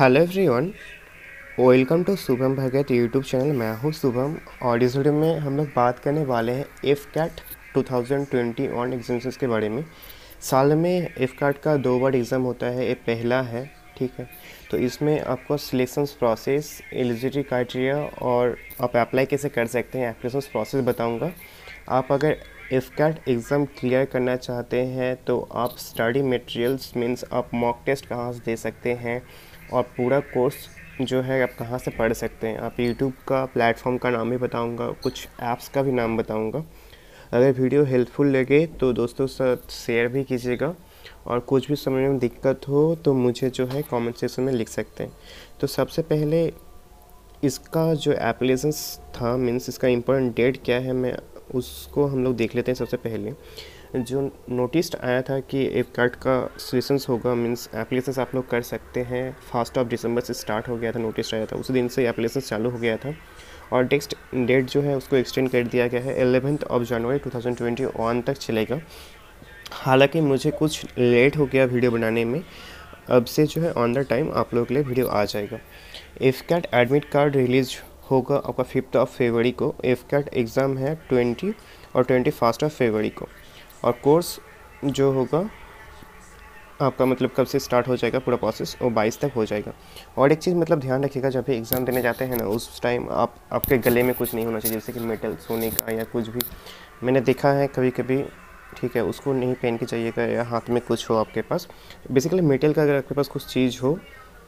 Hello everyone, welcome to Shubham Bhagat YouTube channel. मैं हूँ शुभम और इस वीडियो में हम लोग बात करने वाले हैं एफ कैट 2021 एग्जाम्स के बारे में। साल में एफ कैट का 2 बार एग्ज़ाम होता है, ये पहला है, ठीक है। तो इसमें आपको सिलेक्शन प्रोसेस, एलिजिबिलिटी क्राइटेरिया और आप अप्लाई कैसे कर सकते हैं, एप्लीकेशन प्रोसेस बताऊँगा। आप अगर एफ कैट एग्ज़ाम क्लियर करना चाहते हैं तो आप स्टडी मटेरियल्स मीन्स आप मॉक टेस्ट कहाँ से दे सकते हैं और पूरा कोर्स जो है आप कहाँ से पढ़ सकते हैं। आप यूट्यूब का प्लेटफॉर्म का नाम भी बताऊंगा, कुछ ऐप्स का भी नाम बताऊंगा। अगर वीडियो हेल्पफुल लगे तो दोस्तों के साथ शेयर भी कीजिएगा और कुछ भी समझने में दिक्कत हो तो मुझे जो है कमेंट सेक्शन में लिख सकते हैं। तो सबसे पहले इसका जो एप्लीकेशन था मीन्स इसका इम्पोर्टेंट डेट क्या है, मैं उसको हम लोग देख लेते हैं। सबसे पहले जो नोटिस आया था कि एफ कैट का सेशंस होगा मीन्स एप्लीकेशंस आप लोग कर सकते हैं, 1 दिसंबर से स्टार्ट हो गया था, नोटिस आया था, उसी दिन से एप्लीकेशंस चालू हो गया था। और टेक्स्ट डेट जो है उसको एक्सटेंड कर दिया गया है, 11 जनवरी 2021 तक चलेगा। हालांकि मुझे कुछ लेट हो गया वीडियो बनाने में, अब से जो है ऑन द टाइम आप लोगों के लिए वीडियो आ जाएगा। AFCAT admit card release होगा आपका 5 फरवरी को। एफ कैट एग्ज़ाम है 20 और 21 फरवरी को। और कोर्स जो होगा आपका मतलब कब से स्टार्ट हो जाएगा पूरा प्रोसेस, वो 22 तक हो जाएगा। और एक चीज़ मतलब ध्यान रखिएगा, जब भी एग्ज़ाम देने जाते हैं ना उस टाइम आपके गले में कुछ नहीं होना चाहिए, जैसे कि मेटल सोने का या कुछ भी मैंने देखा है कभी कभी, ठीक है, उसको नहीं पहन के जाइएगा या हाथ में कुछ हो आपके पास। बेसिकली मेटल का अगर आपके पास कुछ चीज़ हो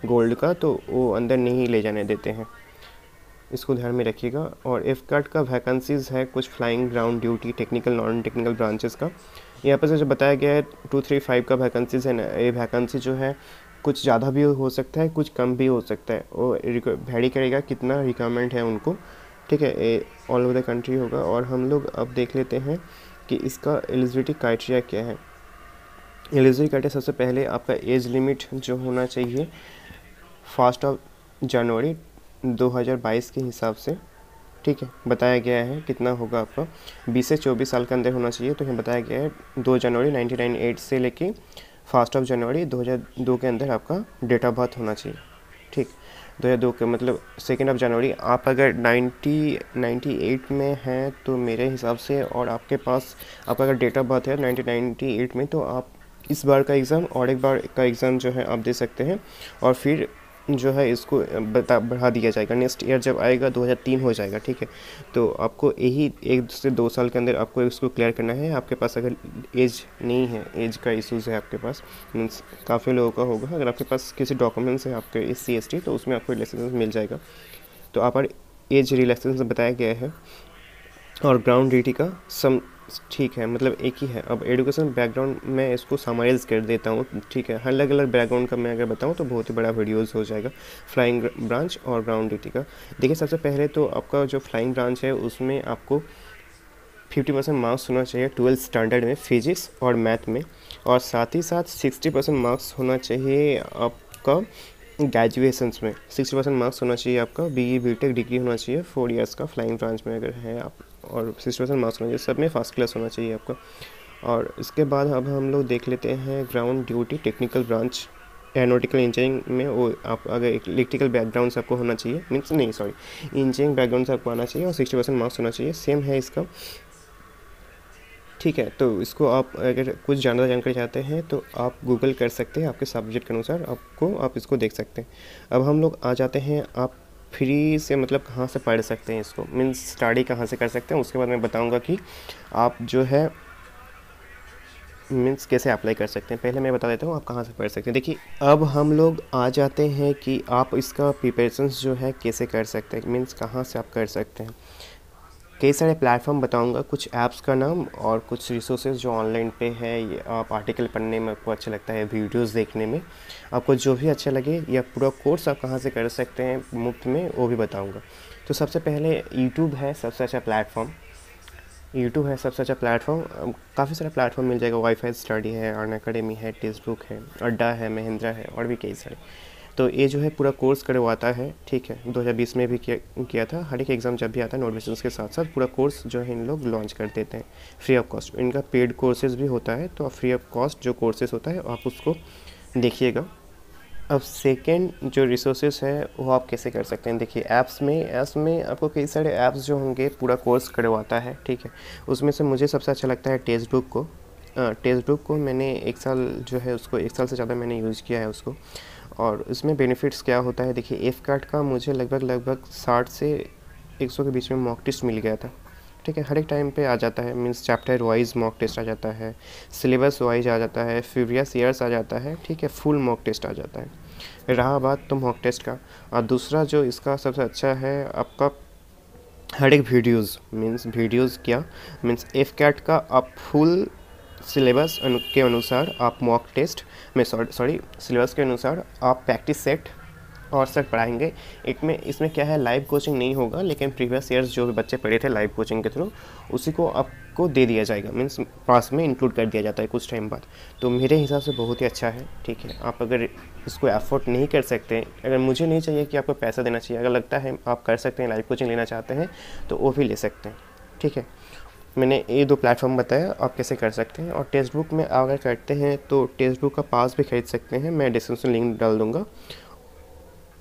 गोल्ड का तो वो अंदर नहीं ले जाने देते हैं, इसको ध्यान में रखिएगा। और एफ कैट का वैकेंसीज़ है कुछ flying, ground duty, technical, non technical branches का। यहाँ पर जो बताया गया है 235 का वैकेंसीज़ है ना, ये वैकेंसी जो है कुछ ज़्यादा भी हो सकता है, कुछ कम भी हो सकता है, वो वैरी करेगा कितना रिक्वायरमेंट है उनको, ठीक है। ये ऑल ओवर द कंट्री होगा। और हम लोग अब देख लेते हैं कि इसका एलिजिबिलिटी क्राइटेरिया क्या है। एलिजिबिलिटी क्राइटेरिया सबसे पहले आपका एज लिमिट जो होना चाहिए 1 जनवरी 2022 के हिसाब से, ठीक है, बताया गया है कितना होगा आपका 20 से 24 साल के अंदर होना चाहिए। तो यहाँ बताया गया है 2 जनवरी 1998 से लेके 1 जनवरी 2002 के अंदर आपका डेट ऑफ बर्थ होना चाहिए, ठीक। 2002 के मतलब 2 जनवरी। आप अगर 98 में हैं तो मेरे हिसाब से, और आपके पास आपका अगर डेट ऑफ बर्थ है 1998 में, तो आप इस बार का एग्ज़ाम और एक बार का एग्ज़ाम जो है आप दे सकते हैं और फिर जो है इसको बढ़ा दिया जाएगा। नेक्स्ट ईयर जब आएगा 2003 हो जाएगा, ठीक है। तो आपको यही 1 से 2 साल के अंदर आपको इसको क्लियर करना है। आपके पास अगर एज नहीं है, एज का इशूज़ है आपके पास, मीन्स काफ़ी लोगों का होगा, अगर आपके पास किसी डॉक्यूमेंट्स है आपके SC ST तो उसमें आपको रिलैक्सेशन मिल जाएगा। तो आप पर एज रिलैक्सेशन बताया गया है। और ग्राउंड ड्यूटी का सम ठीक है, मतलब एक ही है। अब एजुकेशन बैकग्राउंड मैं इसको समराइज़ कर देता हूँ, ठीक है। अलग अलग बैकग्राउंड का मैं अगर बताऊँ तो बहुत ही बड़ा वीडियोस हो जाएगा। फ्लाइंग ब्रांच और ग्राउंड ड्यूटी का देखिए, सबसे पहले तो आपका जो फ्लाइंग ब्रांच है उसमें आपको 50% मार्क्स होना चाहिए 12th स्टैंडर्ड में फिजिक्स और मैथ में, और साथ ही साथ 60% मार्क्स होना चाहिए आपका ग्रेजुएशंस में। 60% मार्क्स होना चाहिए आपका BE BTech डिग्री होना चाहिए 4 इयर्स का फ्लाइंग ब्रांच में अगर है आप, और 60% मार्क्स होना चाहिए, सब में फर्स्ट क्लास होना चाहिए आपका। और इसके बाद अब हम लोग देख लेते हैं ground duty technical branch aeronautical engineering में। वो आप अगर इलेक्ट्रिकल बैकग्राउंड से आपको होना चाहिए, मीन्स नहीं सॉरी, इंजीनियरिंग बैकग्राउंड से आपको आना चाहिए और 60% मार्क्स होना चाहिए, सेम है इसका, ठीक है। तो इसको आप अगर कुछ ज़्यादा जानकारी चाहते हैं तो आप गूगल कर सकते हैं, आपके सब्जेक्ट के अनुसार आप इसको देख सकते हैं। अब हम लोग आ जाते हैं आप फ्री से मतलब कहाँ से पढ़ सकते हैं इसको, मीन्स स्टडी कहाँ से कर सकते हैं, उसके बाद मैं बताऊंगा कि आप जो है मीन्स कैसे अप्लाई कर सकते हैं। पहले मैं बता देता हूँ आप कहाँ से पढ़ सकते हैं। देखिए, अब हम लोग आ जाते हैं कि आप इसका प्रिपरेशंस जो है कैसे कर सकते हैं, मीन्स कहाँ से आप कर सकते हैं। कई सारे प्लेटफॉर्म बताऊंगा, कुछ ऐप्स का नाम और कुछ रिसोर्सेज जो ऑनलाइन पे है। ये आप आर्टिकल पढ़ने में आपको अच्छा लगता है, वीडियोस देखने में आपको जो भी अच्छा लगे, या पूरा कोर्स आप कहाँ से कर सकते हैं मुफ्त में, वो भी बताऊंगा। तो सबसे पहले यूट्यूब है सबसे अच्छा प्लेटफॉर्म। यूट्यूब है सबसे अच्छा प्लेटफॉर्म, काफ़ी सारे प्लेटफॉर्म मिल जाएगा। वाईफाई स्टडी है, अर्न अकेडमी है, टेक्स्ट बुक है, अड्डा है, महिंद्रा है, और भी कई सारे। तो ये जो है पूरा कोर्स करवाता है, ठीक है। 2020 में भी किया था। हर एक एग्ज़ाम जब भी आता है नोटिफिकेशन के साथ साथ पूरा कोर्स जो है इन लोग लॉन्च कर देते हैं फ्री ऑफ कॉस्ट। इनका पेड कोर्सेज भी होता है, तो फ्री ऑफ कॉस्ट जो कोर्सेज होता है आप उसको देखिएगा। अब सेकेंड जो रिसोर्सेज है वो आप कैसे कर सकते हैं, देखिए ऐप्स में आपको कई सारे ऐप्स जो होंगे पूरा कोर्स करवाता है, ठीक है। उसमें से मुझे सबसे अच्छा लगता है टेक्स्ट बुक को। टेक्स्ट बुक को मैंने 1 साल जो है उसको 1 साल से ज़्यादा मैंने यूज़ किया है उसको। और इसमें बेनिफिट्स क्या होता है, देखिए एफ कैट का मुझे लगभग 60 से 100 के बीच में मॉक टेस्ट मिल गया था, ठीक है। हर एक टाइम पे आ जाता है, means chapter wise mock test आ जाता है, सिलेबस वाइज आ जाता है, प्रीवियस ईयर्स आ जाता है, ठीक है, फुल मॉक टेस्ट आ जाता है। रहा बात तो मॉक टेस्ट का, और दूसरा जो इसका सबसे अच्छा है आपका हर एक वीडियोज़, मीन्स वीडियोज़ क्या मीन्स एफ कैट का आप फुल सिलेबस के अनुसार आप मॉक टेस्ट में सॉरी सिलेबस के अनुसार आप प्रैक्टिस सेट और सर पढ़ाएंगे। इसमें क्या है, लाइव कोचिंग नहीं होगा, लेकिन प्रीवियस ईयर्स जो भी बच्चे पढ़े थे लाइव कोचिंग के थ्रू उसी को आपको दे दिया जाएगा, मीन्स पास में इंक्लूड कर दिया जाता है कुछ टाइम बाद। तो मेरे हिसाब से बहुत ही अच्छा है, ठीक है। आप अगर इसको एफोर्ड नहीं कर सकते, अगर मुझे नहीं चाहिए कि आपको पैसा देना चाहिए, अगर लगता है आप कर सकते हैं, लाइव कोचिंग लेना चाहते हैं तो वो भी ले सकते हैं, ठीक है। मैंने ये 2 प्लेटफॉर्म बताया आप कैसे कर सकते हैं। और टेक्स्ट बुक में अगर करते हैं तो टेक्स्ट बुक का पास भी खरीद सकते हैं, मैं डिस्क्रिप्शन लिंक डाल दूँगा,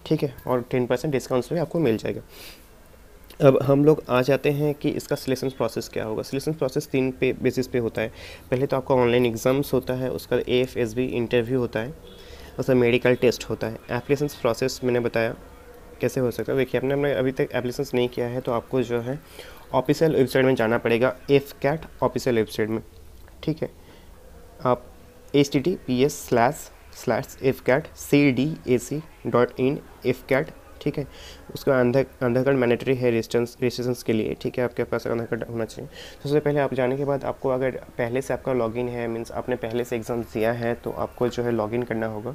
ठीक है। और 10% डिस्काउंट्स भी आपको मिल जाएगा। अब हम लोग आ जाते हैं कि इसका सिलेक्शन प्रोसेस क्या होगा। सिलेक्शन प्रोसेस 3 पे बेसिस पे होता है। पहले तो आपका ऑनलाइन एग्ज़ाम्स होता है, उसका AFSB इंटरव्यू होता है, उसका मेडिकल टेस्ट होता है। एप्लीकेशन प्रोसेस मैंने बताया कैसे हो सकता है। देखिए आपने अभी तक एप्लीकेशन नहीं किया है तो आपको जो है ऑफिशियल वेबसाइट में जाना पड़ेगा, एफ कैट ऑफिशियल वेबसाइट में, ठीक है। आप https://fcat.cdac.in fcat, ठीक है। उसका आधार कार्ड मैंडेटरी है रजिस्ट्रेशन के लिए, ठीक है। आपके पास आधार कार्ड होना चाहिए। सबसे पहले आप जाने के बाद आपको अगर पहले से आपका लॉगिन है, मीन्स आपने पहले से एग्ज़ाम दिया है, तो आपको जो है लॉगिन करना होगा।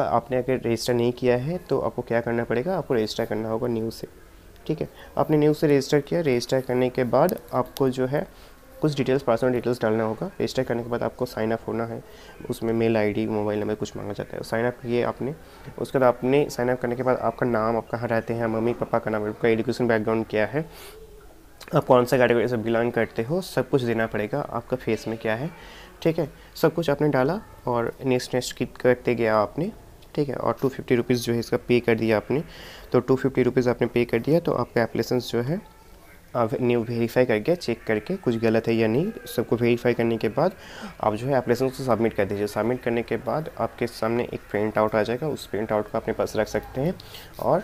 आपने अगर रजिस्टर नहीं किया है तो आपको क्या करना पड़ेगा, आपको रजिस्टर करना होगा न्यू से, ठीक है। आपने न्यू से रजिस्टर किया, रजिस्टर करने के बाद आपको जो है कुछ डिटेल्स, पर्सनल डिटेल्स डालना होगा। रजिस्टर करने के बाद आपको साइन अप होना है, उसमें मेल आईडी, मोबाइल नंबर कुछ मांगा जाता है। साइन अप किए आपने, उसके बाद आपने साइन अप करने के बाद आपका नाम, आप कहाँ रहते हैं, मम्मी पापा का नाम, आपका एजुकेशन बैकग्राउंड क्या है, आप कौन सा कैटेगरी से बिलोंग करते हो, सब कुछ देना पड़ेगा। आपका फेस में क्या है, ठीक है, सब कुछ आपने डाला और नेक्स्ट करते गया आपने, ठीक है। और 250 रुपीज़ जो है इसका पे कर दिया आपने। तो 250 रुपीज़ आपने पे कर दिया, तो आपका एप्लीकेशन जो है आप न्यू वेरीफाई करके चेक करके कुछ गलत है या नहीं, सबको वेरीफाई करने के बाद आप जो है एप्लीकेशन को सबमिट कर दीजिए। सबमिट करने के बाद आपके सामने एक प्रिंट आउट आ जाएगा, उस प्रिंट आउट को अपने पास रख सकते हैं। और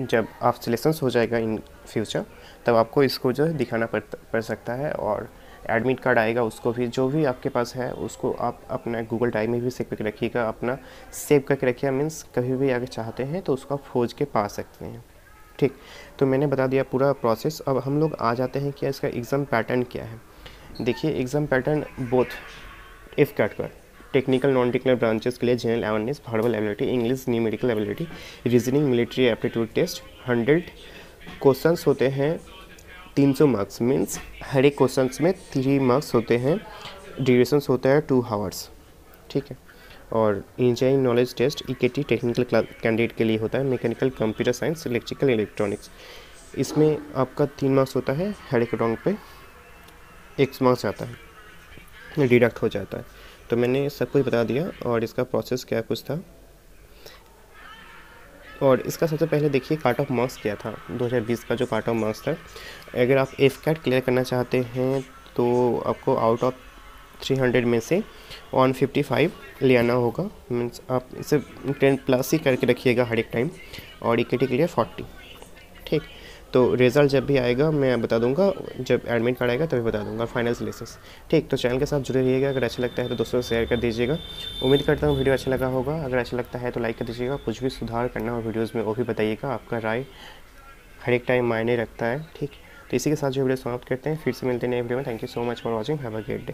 जब आप सिलेक्शन हो जाएगा इन फ्यूचर, तब आपको इसको जो है दिखाना पड़ सकता है। और एडमिट कार्ड आएगा, उसको भी जो भी आपके पास है उसको आप अपना गूगल ड्राइव में भी सेव करके रखिएगा, अपना सेव करके रखिए, मीन्स कभी भी अगर चाहते हैं तो उसको आप खोज के पा सकते हैं, ठीक। तो मैंने बता दिया पूरा प्रोसेस। अब हम लोग आ जाते हैं कि इसका एग्ज़ाम पैटर्न क्या है। देखिए exam pattern both AFCAT का टेक्निकल नॉन टेक्निकल ब्रांचेस के लिए general awareness, verbal ability, English, numerical ability, reasoning, military aptitude test, 100 questions होते हैं, 300 मार्क्स, मीन्स हर एक क्वेश्चंस में 3 मार्क्स होते हैं, ड्यूरेशंस होता है 2 आवर्स, ठीक है। और engineering knowledge test EKT technical candidate के लिए होता है, mechanical, computer science, electrical, electronics. इसमें आपका 3 मार्क्स होता है, हर एक रॉन्ग पे 1 मार्क्स आता है, डिडक्ट हो जाता है। तो मैंने सब कुछ बता दिया और इसका प्रोसेस क्या कुछ था। और इसका सबसे पहले देखिए कट ऑफ मार्क्स क्या था, 2020 का जो कट ऑफ मार्क्स था। अगर आप एफ कैट क्लियर करना चाहते हैं तो आपको आउट ऑफ 300 में से 155 ले आना होगा, मीन्स आप इसे 10+ ही करके रखिएगा हर एक टाइम। और EKT के लिए 40, ठीक। तो रिज़ल्ट जब भी आएगा मैं बता दूंगा, जब एडमिट कार्ड आएगा तभी बता दूंगा, फाइनल सिलेक्शन, ठीक। तो चैनल के साथ जुड़े रहिएगा, अगर अच्छा लगता है तो दोस्तों को शेयर कर दीजिएगा। उम्मीद करता हूँ वीडियो अच्छा लगा होगा, अगर अच्छा लगता है तो लाइक कर दीजिएगा। कुछ भी सुधार करना हो वीडियोज़ में वो भी बताइएगा, आपका राय हर एक टाइम मायने रखता है, ठीक। तो इसी के साथ जो वीडियो समाप्त करते हैं, फिर से मिलते हैं नए वीडियो में। Thank you so much for watching, have a great day.